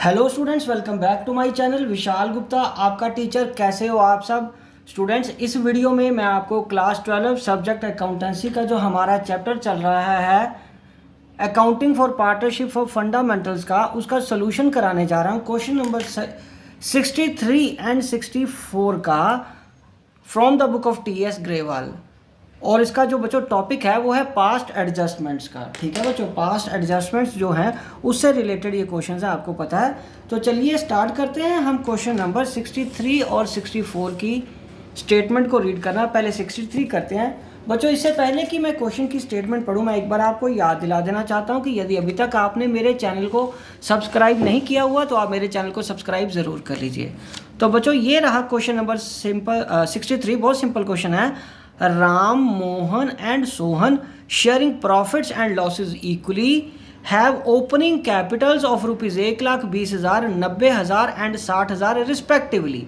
Hello students, welcome back to my channel. Vishal Gupta आपका teacher. कैसे हो आप सब स्टूडेंट्स? इस वीडियो में मैं आपको क्लास 12 सब्जेक्ट अकाउंटेंसी का जो हमारा चैप्टर चल रहा है accounting for partnership for fundamentals का, उसका सोल्यूशन कराने जा रहा हूँ। क्वेश्चन नंबर 63 एंड 64 का from the book of T S Grewal. और इसका जो बच्चों टॉपिक है वो है पास्ट एडजस्टमेंट्स का। ठीक है बच्चों, पास्ट एडजस्टमेंट्स जो हैं उससे रिलेटेड ये क्वेश्चन है, आपको पता है। तो चलिए स्टार्ट करते हैं हम क्वेश्चन नंबर 63 और 64 की स्टेटमेंट को रीड करना। पहले 63 करते हैं बच्चों। इससे पहले कि मैं क्वेश्चन की स्टेटमेंट पढ़ूँ, मैं एक बार आपको याद दिला देना चाहता हूँ कि यदि अभी तक आपने मेरे चैनल को सब्सक्राइब नहीं किया हुआ तो आप मेरे चैनल को सब्सक्राइब ज़रूर कर लीजिए। तो बच्चों ये रहा क्वेश्चन नंबर 63। बहुत सिंपल क्वेश्चन है। Ram, Mohan and Sohan sharing profits and losses equally have opening capitals of rupees 1,20,000, 90,000 and 60,000 respectively.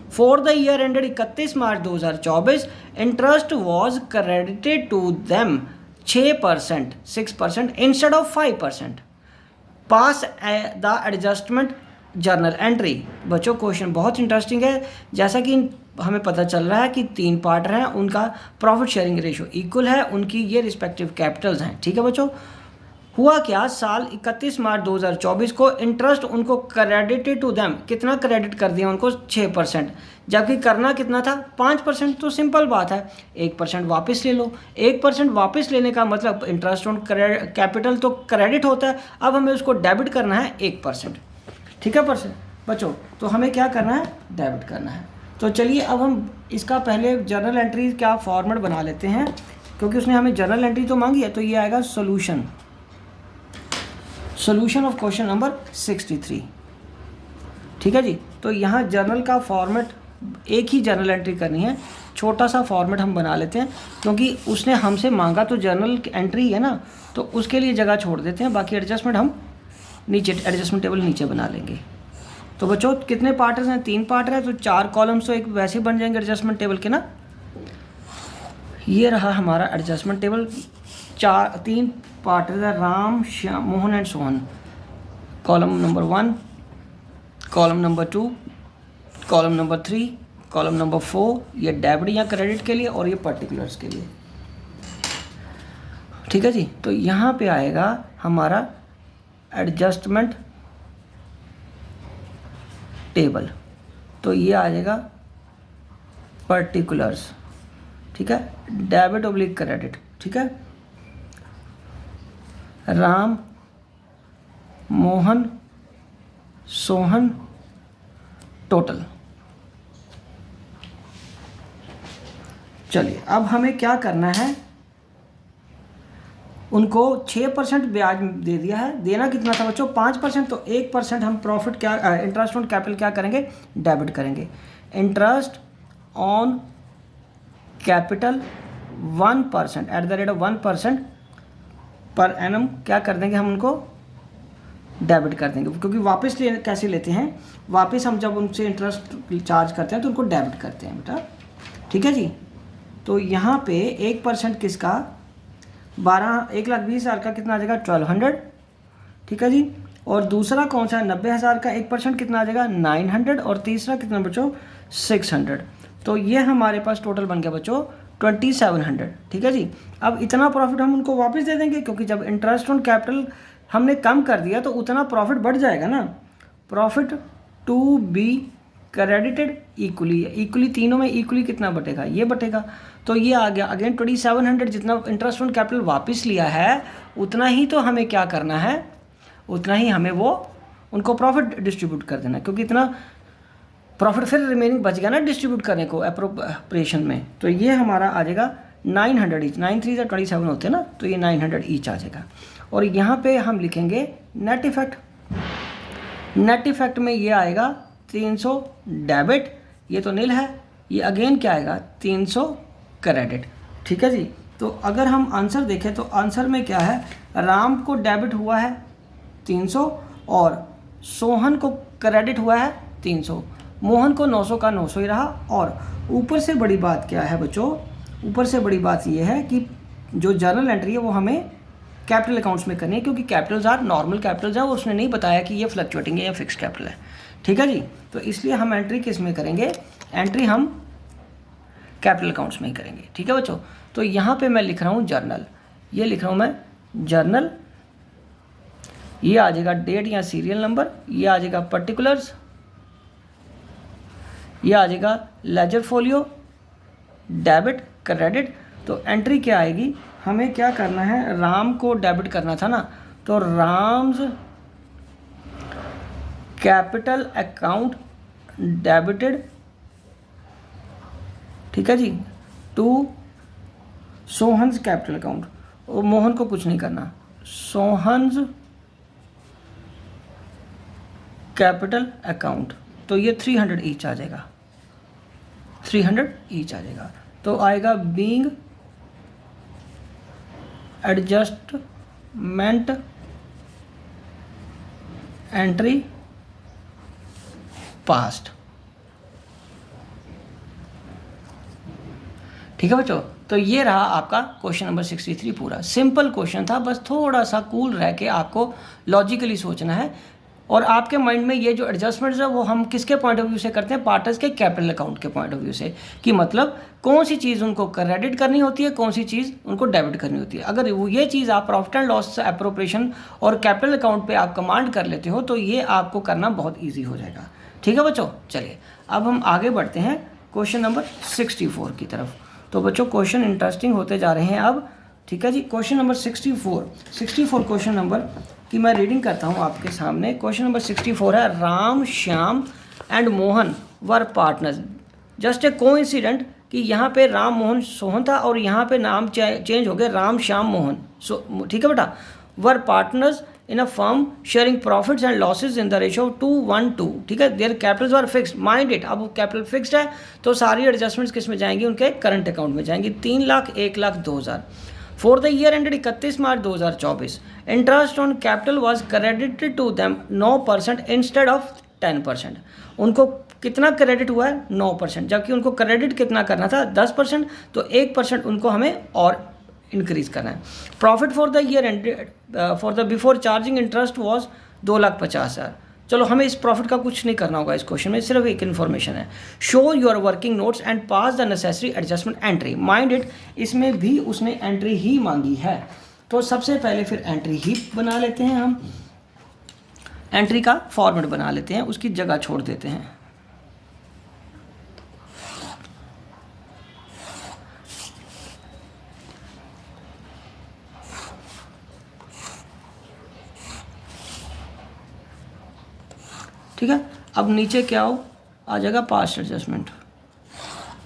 For the year ended 31 March 2024, interest was credited to them 6%, 6% instead of 5%. Pass the adjustment journal entry. बच्चों question बहुत interesting है। जैसा कि हमें पता चल रहा है कि 3 पार्टनर हैं, उनका प्रॉफिट शेयरिंग रेशियो इक्वल है, उनकी ये रिस्पेक्टिव कैपिटल्स हैं। ठीक है बच्चों, हुआ क्या, साल 31 मार्च 2024 को इंटरेस्ट उनको क्रेडिटेड टू देम, कितना क्रेडिट कर दिया उनको, 6%, जबकि करना कितना था, 5%। तो सिंपल बात है, 1% वापस ले लो। 1% वापस लेने का मतलब इंटरेस्ट ऑन कैपिटल तो क्रेडिट होता है, अब हमें उसको डेबिट करना है 1%। ठीक है बच्चों, तो हमें क्या करना है, डेबिट करना है। तो चलिए अब हम इसका पहले जर्नल एंट्री का फॉर्मेट बना लेते हैं, क्योंकि उसने हमें जर्नल एंट्री तो मांगी है। तो ये आएगा सॉल्यूशन ऑफ क्वेश्चन नंबर 63। ठीक है जी। तो यहाँ जर्नल का फॉर्मेट, एक ही जर्नल एंट्री करनी है, छोटा सा फॉर्मेट हम बना लेते हैं, क्योंकि उसने हमसे मांगा तो जर्नल एंट्री है ना, तो उसके लिए जगह छोड़ देते हैं। बाकी एडजस्टमेंट हम नीचे, एडजस्टमेंट टेबल नीचे बना लेंगे। तो बच्चों कितने पार्टर्स हैं, 3 पार्टर हैं, तो 4 कॉलम्स तो एक वैसे बन जाएंगे एडजस्टमेंट टेबल के ना। ये रहा हमारा एडजस्टमेंट टेबल। 3 पार्टर्स हैं, Ram, Shyam, Mohan and Sohan. Column number 1, column number 2, column number 3, column number 4, ये डेबिट या क्रेडिट के लिए, और ये पर्टिकुलर्स के लिए। ठीक है जी। तो यहाँ पे आएगा हमारा एडजस्टमेंट टेबल। तो ये आ जाएगा पर्टिकुलर्स। ठीक है, डेबिट ऑब्लिक क्रेडिट। ठीक है, राम, मोहन, सोहन, टोटल। चलिए अब हमें क्या करना है, उनको 6% ब्याज दे दिया है। देना कितना था बच्चों, 5%। तो 1% हम प्रॉफिट क्या, इंटरेस्ट ऑन कैपिटल क्या करेंगे, डेबिट करेंगे। Interest on capital 1% at the rate of 1% per annum क्या कर देंगे, हम उनको डेबिट कर देंगे, क्योंकि वापस कैसे लेते हैं, वापस हम जब उनसे इंटरेस्ट चार्ज करते हैं तो उनको डेबिट करते हैं बेटा। ठीक है जी। तो यहाँ पे 1% किसका, 1,20,000 का कितना आ जाएगा, 1,200। ठीक है जी। और दूसरा कौन सा है, 90,000 का 1% कितना आ जाएगा, 900। और तीसरा कितना बच्चों, 600। तो ये हमारे पास टोटल बन गया बच्चों 2,700। ठीक है जी। अब इतना प्रॉफिट हम उनको वापस दे देंगे, क्योंकि जब इंटरेस्ट ऑन कैपिटल हमने कम कर दिया तो उतना प्रॉफिट बढ़ जाएगा ना। Profit to be credited equally तीनों में इक्वली कितना बटेगा, ये बटेगा। तो ये आ गया अगेन 2,700। जितना इंटरेस्ट ऑन कैपिटल वापस लिया है उतना ही तो हमें क्या करना है, उतना ही हमें वो उनको प्रॉफिट डिस्ट्रीब्यूट कर देना, क्योंकि इतना प्रॉफिट फिर रिमेनिंग बच गया ना डिस्ट्रीब्यूट करने को अप्रोप्रिएशन में। तो ये हमारा आ जाएगा 900 ईच, 9 3 27 होते हैं ना, तो ये 900 ईच आ जाएगा। और यहाँ पे हम लिखेंगे नेट इफेक्ट। नेट इफेक्ट में ये आएगा 300 डेबिट, ये तो नील है, ये अगेन क्या आएगा, 300 क्रेडिट। ठीक है जी। तो अगर हम आंसर देखें तो आंसर में क्या है, राम को डेबिट हुआ है 300 और सोहन को क्रेडिट हुआ है 300, मोहन को 900 का 900 ही रहा। और ऊपर से बड़ी बात क्या है बच्चों, ऊपर से बड़ी बात ये है कि जो जर्नल एंट्री है वो हमें कैपिटल अकाउंट्स में करनी है, क्योंकि कैपिटल्स आर नॉर्मल कैपिटल्स हैं और उसने नहीं बताया कि ये फ्लक्चुएटिंग है या फिक्स कैपिटल है। ठीक है जी, तो इसलिए हम एंट्री किस में करेंगे, एंट्री हम कैपिटल अकाउंट्स में ही करेंगे। ठीक है बच्चों, तो यहाँ पे मैं लिख रहा हूँ जर्नल, ये लिख रहा हूँ मैं जर्नल, ये आ जाएगा डेट या सीरियल नंबर, ये आ जाएगा पर्टिकुलर्स, ये आ जाएगा लेजर फोलियो, डेबिट क्रेडिट। तो एंट्री क्या आएगी, हमें क्या करना है, राम को डेबिट करना था ना, तो राम्स कैपिटल अकाउंट डेबिटेड, ठीक है जी, टू सोहन्स कैपिटल अकाउंट। और मोहन को कुछ नहीं करना, सोहन्स कैपिटल अकाउंट। तो ये 300 ईच आ जाएगा, 300 ईच आ जाएगा। तो आएगा बीइंग एडजस्टमेंट एंट्री पास्ट। ठीक है बच्चों, तो ये रहा आपका क्वेश्चन नंबर 63 पूरा। सिंपल क्वेश्चन था, बस थोड़ा सा कूल रह के आपको लॉजिकली सोचना है। और आपके माइंड में ये जो एडजस्टमेंट्स है वो हम किसके पॉइंट ऑफ व्यू से करते हैं, पार्टर्स के कैपिटल अकाउंट के पॉइंट ऑफ व्यू से, कि मतलब कौन सी चीज़ उनको क्रेडिट करनी होती है, कौन सी चीज़ उनको डेबिट करनी होती है। अगर वो ये चीज़ आप प्रॉफिट एंड लॉस एप्रोप्रिएशन और कैपिटल अकाउंट पे आप कमांड कर लेते हो तो ये आपको करना बहुत ईजी हो जाएगा। ठीक है बच्चों, चलिए अब हम आगे बढ़ते हैं क्वेश्चन नंबर 64 की तरफ। तो बच्चों क्वेश्चन इंटरेस्टिंग होते जा रहे हैं अब। ठीक है जी, क्वेश्चन नंबर 64 क्वेश्चन नंबर की मैं रीडिंग करता हूँ आपके सामने। क्वेश्चन नंबर 64 है, Ram Shyam and Mohan were partners. Just a coincident कि यहाँ पे राम मोहन सोहन था और यहाँ पे नाम चेंज हो गया राम श्याम मोहन। ठीक है बेटा, वर partners in a firm sharing profits and losses in the ratio 2:1:2। ठीक है, there Capitals were fixed, mind it. अब कैपिटल फिक्स्ड है तो सारी एडजस्टमेंट्स किस में जाएंगी, उनके करंट अकाउंट में जाएंगी। 3 lakh 1 lakh 2,000 for the year ended 31 March 2024। Interest on capital was credited to them 9% instead of 10%। उनको कितना क्रेडिट हुआ है, 9%, जबकि उनको क्रेडिट कितना करना था, 10%। तो 1% उनको हमें और इंक्रीज करना है। Profit for the year ended for the before charging interest was 2,50,000। चलो हमें इस प्रॉफिट का कुछ नहीं करना होगा इस क्वेश्चन में, सिर्फ एक इन्फॉर्मेशन है। Show your working notes and pass the necessary adjustment entry. Mind it, इसमें भी उसने एंट्री ही मांगी है, तो सबसे पहले फिर एंट्री ही बना लेते हैं हम। एंट्री का फॉर्मेट बना लेते हैं, उसकी जगह छोड़ देते हैं। ठीक है, अब नीचे क्या हो आ जाएगा, पास्ट एडजस्टमेंट,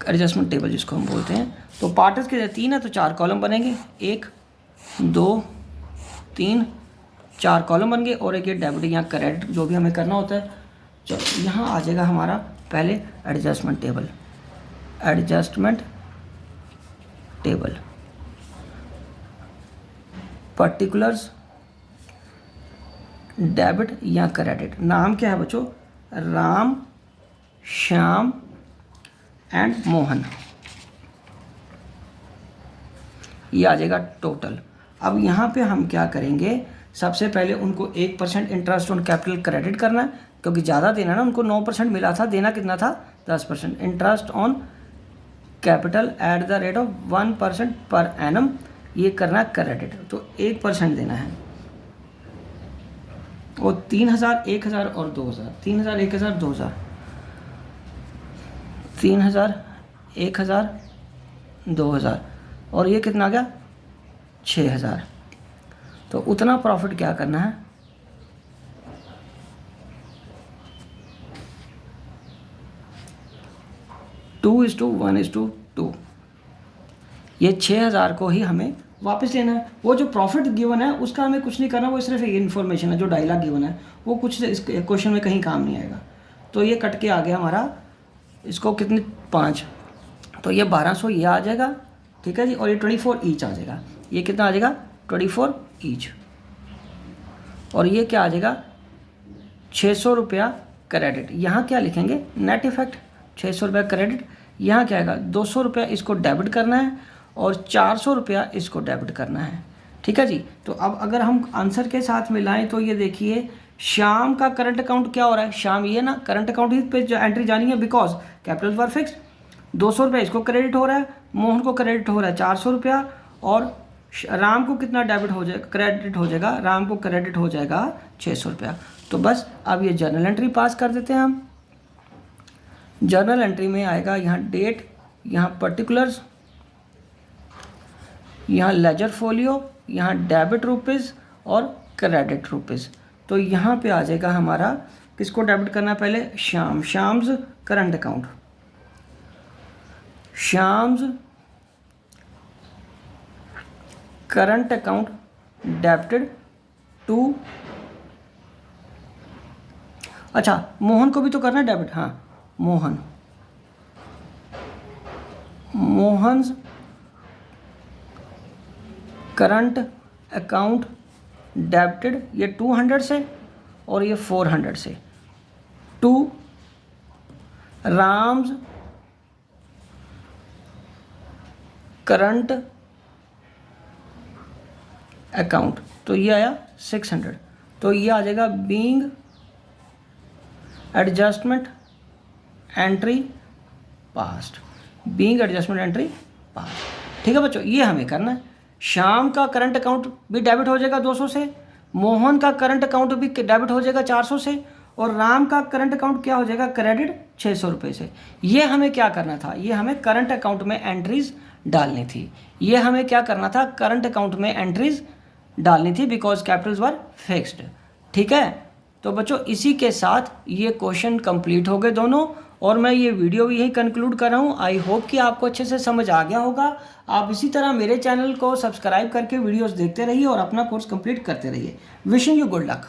एडजस्टमेंट टेबल जिसको हम बोलते हैं। तो पार्टर्स के 3 है तो 4 कॉलम बनेंगे, 1 2 3 4 कॉलम बन गए। और एक ये डेबिट या क्रेडिट जो भी हमें करना होता है। चलो यहाँ आ जाएगा हमारा पहले adjustment table, adjustment table, particulars, debit या क्रेडिट। नाम क्या है बच्चों, राम श्याम एंड मोहन। ये आ जाएगा टोटल। अब यहाँ पे हम क्या करेंगे, सबसे पहले उनको 1% इंटरेस्ट ऑन कैपिटल क्रेडिट करना है, क्योंकि ज़्यादा देना ना, उनको 9% मिला था, देना कितना था, 10%। Interest on capital at the rate of 1% per annum, ये करना क्रेडिट, तो 1% देना है। और 3,000 1,000 और 2,000, 3,000 1,000 2,000, 3,000 1,000 2,000, और ये कितना आ गया 6,000। तो उतना प्रॉफिट क्या करना है, टू 2:1:2। ये 6,000 को ही हमें वापस लेना है। वो जो प्रॉफिट गिवन है उसका हमें कुछ नहीं करना, वो सिर्फ एक इन्फॉर्मेशन है। जो डायलॉग गिवन है वो कुछ इस क्वेश्चन में कहीं काम नहीं आएगा। तो ये कट के आ गया हमारा, इसको कितने 5, तो ये 1200 ये आ जाएगा। ठीक है जी, और ये 24 ईच आ जाएगा। ये कितना आ जाएगा 24 ईच। और ये क्या आ जाएगा 600 रुपया क्रेडिट। यहाँ क्या लिखेंगे, नेट इफेक्ट 600 रुपया क्रेडिट। यहाँ क्या आएगा 200 रुपया इसको डेबिट करना है और 400 रुपया इसको डेबिट करना है। ठीक है जी। तो अब अगर हम आंसर के साथ मिलाएं तो ये देखिए श्याम का करंट अकाउंट क्या हो रहा है, श्याम ये ना करंट अकाउंट ही पे एंट्री जानी है बिकॉज कैपिटल वर फिक्स। 200 रुपये इसको क्रेडिट हो रहा है, मोहन को क्रेडिट हो रहा है 400 रुपया, और राम को कितना डेबिट हो जाएगा, क्रेडिट हो जाएगा, राम को क्रेडिट हो जाएगा 600 रुपया। तो बस अब ये जर्नल एंट्री पास कर देते हैं हम। जर्नल एंट्री में आएगा यहाँ डेट, यहाँ पर्टिकुलर्स, यहाँ लेजर फोलियो, यहाँ डेबिट रुपीज़ और क्रेडिट रुपीज़। तो यहाँ पे आ जाएगा हमारा किसको डेबिट करना है पहले, Shyam, Shyam's current account, Shyam's current account debited to, अच्छा मोहन को भी तो करना है डेबिट, हाँ मोहन्स करंट अकाउंट डेबिटेड, ये 200 से और ये 400 से, टू राम्स करंट अकाउंट, तो ये आया 600। तो ये आ जाएगा being adjustment entry past, being adjustment entry past. ठीक है बच्चों, ये हमें करना है। श्याम का करंट अकाउंट भी डेबिट हो जाएगा 200 से, मोहन का करंट अकाउंट भी डेबिट हो जाएगा 400 से, और राम का करंट अकाउंट क्या हो जाएगा, क्रेडिट 600 रुपये से। ये हमें क्या करना था, ये हमें करंट अकाउंट में एंट्रीज डालनी थी, ये हमें क्या करना था, करंट अकाउंट में एंट्रीज डालनी थी बिकॉज कैपिटल्स वर फिक्स्ड। ठीक है, तो बच्चों इसी के साथ ये क्वेश्चन कंप्लीट हो गए दोनों, और मैं ये वीडियो भी यही कंक्लूड कर रहा हूँ। आई होप कि आपको अच्छे से समझ आ गया होगा। आप इसी तरह मेरे चैनल को सब्सक्राइब करके वीडियोस देखते रहिए और अपना कोर्स कंप्लीट करते रहिए। Wishing you good luck.